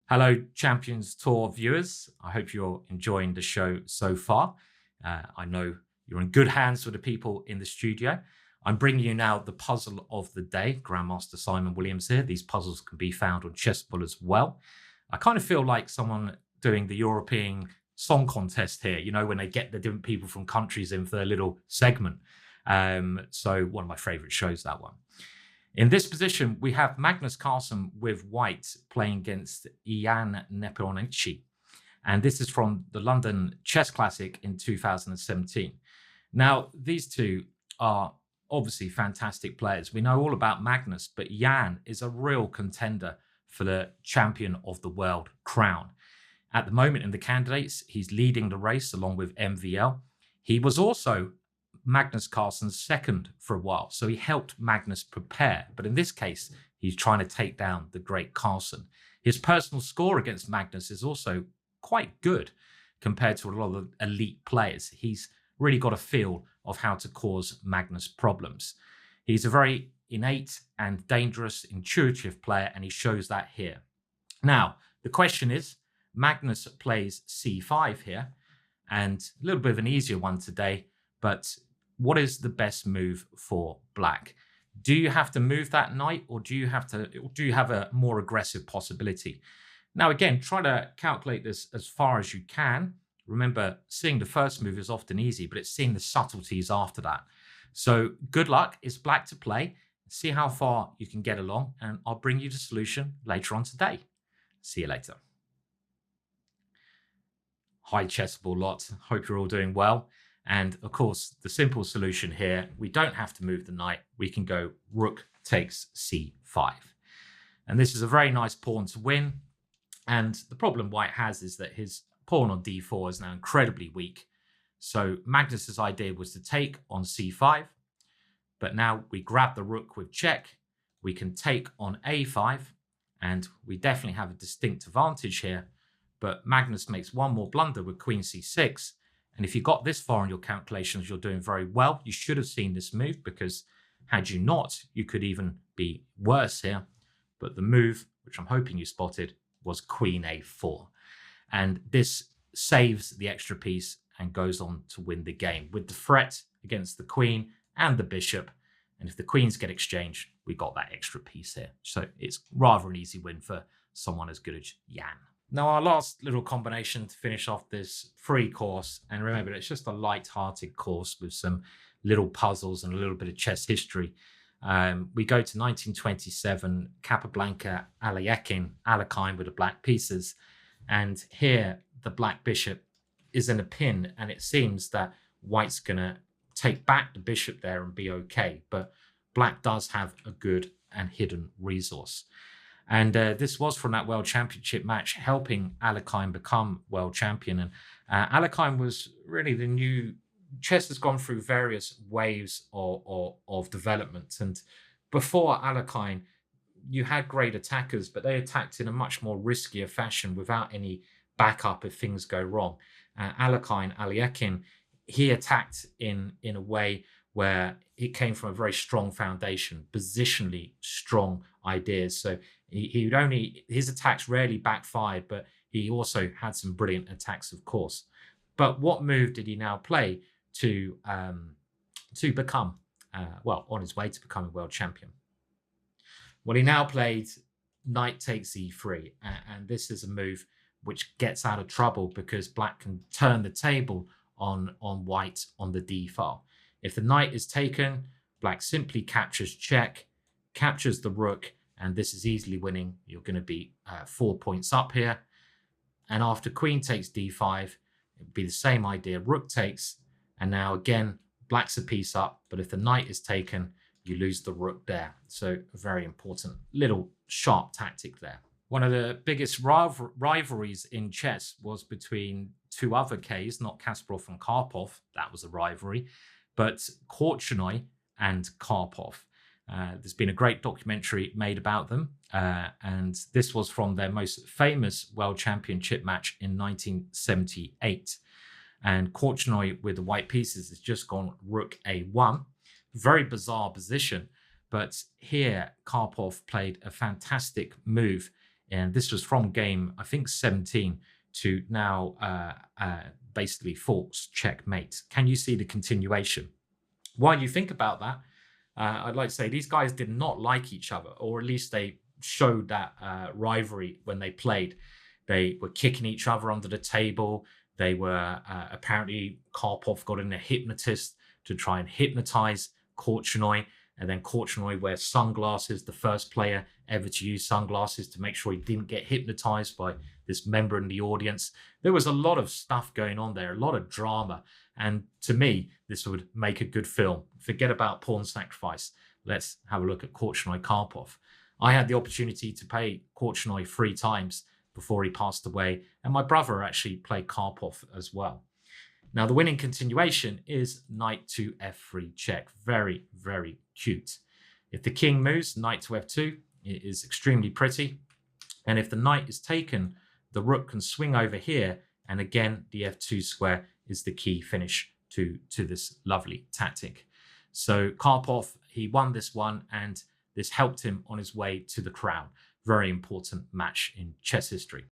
Hello, Champions Tour viewers. I hope you're enjoying the show so far. I know you're in good hands with the people in the studio. I'm bringing you now the puzzle of the day. Grandmaster Simon Williams here. These puzzles can be found on Chessable as well. I kind of feel like someone doing the European Song Contest here, you know, when they get the different people from countries in for their little segment. So one of my favorite shows, that one. In this position, we have Magnus Carlsen with white playing against Ian Nepomniachtchi. And this is from the London Chess Classic in 2017. Now, these two are obviously fantastic players. We know all about Magnus, but Jan is a real contender for the champion of the world crown. At the moment in the candidates, he's leading the race along with MVL. He was also Magnus Carlsen's second for a while, so he helped Magnus prepare. But in this case, he's trying to take down the great Carlsen. His personal score against Magnus is also quite good compared to a lot of elite players. He's really got a feel of how to cause Magnus problems. He's a very innate and dangerous, intuitive player, and he shows that here. Now, the question is, Magnus plays c5 here, and a little bit of an easier one today, but what is the best move for black? Do you have to move that knight, or do you have a more aggressive possibility? Now, again, try to calculate this as far as you can. Remember, seeing the first move is often easy, but it's seeing the subtleties after that. So good luck. It's black to play. See how far you can get along, and I'll bring you the solution later on today. See you later. Hi, Chessable lot. Hope you're all doing well. And of course, the simple solution here, we don't have to move the knight. We can go rook takes c5. And this is a very nice pawn to win. And the problem white has is that his pawn on d4 is now incredibly weak. So Magnus's idea was to take on c5. But now we grab the rook with check. We can take on a5. And we definitely have a distinct advantage here. But Magnus makes one more blunder with queen c6. And if you got this far in your calculations, you're doing very well. You should have seen this move, because had you not, you could even be worse here. But the move, which I'm hoping you spotted, was queen a4. And this saves the extra piece and goes on to win the game with the threat against the queen and the bishop. And if the queens get exchanged, we got that extra piece here. So it's rather an easy win for someone as good as Jan. Now, our last little combination to finish off this free course, and remember, it's just a light-hearted course with some little puzzles and a little bit of chess history. We go to 1927, Capablanca, Alekhine with the black pieces. And here, the black bishop is in a pin, and it seems that white's going to take back the bishop there and be okay. But black does have a good and hidden resource. And this was from that World Championship match, helping Alekhine become world champion. And Alekhine was really the new... Chess has gone through various waves of development. And before Alekhine, you had great attackers, but they attacked in a much more riskier fashion without any backup if things go wrong. Alekhine, he attacked in a way where it came from a very strong foundation, positionally strong ideas. So his attacks rarely backfired, but he also had some brilliant attacks, of course. But what move did he now play to become, on his way to becoming world champion? Well, he now played knight takes e3, and this is a move which gets out of trouble because black can turn the table on white on the d file. If the knight is taken, black simply captures check, captures the rook, and this is easily winning. You're going to be 4 points up here. And after queen takes d5, it would be the same idea. Rook takes, and now again, black's a piece up, but if the knight is taken, you lose the rook there. So a very important little sharp tactic there. One of the biggest rivalries in chess was between two other Ks, not Kasparov and Karpov. That was a rivalry, but Korchnoi and Karpov. There's been a great documentary made about them, and this was from their most famous World Championship match in 1978. And Korchnoi with the white pieces has just gone rook a1. Very bizarre position, but here Karpov played a fantastic move And this was from game, I think, 17 to now basically forced checkmate. Can you see the continuation? While you think about that, I'd like to say these guys did not like each other, or at least they showed that rivalry when they played. They were kicking each other under the table. They were apparently Karpov got in a hypnotist to try and hypnotize Korchnoi. And then Korchnoi wears sunglasses, the first player ever to use sunglasses to make sure he didn't get hypnotized by this member in the audience. There was a lot of stuff going on there, a lot of drama. And to me, this would make a good film. Forget about pawn sacrifice. Let's have a look at Korchnoi Karpov. I had the opportunity to play Korchnoi 3 times before he passed away, and my brother actually played Karpov as well. Now, the winning continuation is knight to f3 check. Very, very cute. If the king moves, knight to f2, it is extremely pretty. And if the knight is taken, the rook can swing over here. And again, the f2 square is the key finish to this lovely tactic. So Karpov, he won this one, and this helped him on his way to the crown. Very important match in chess history.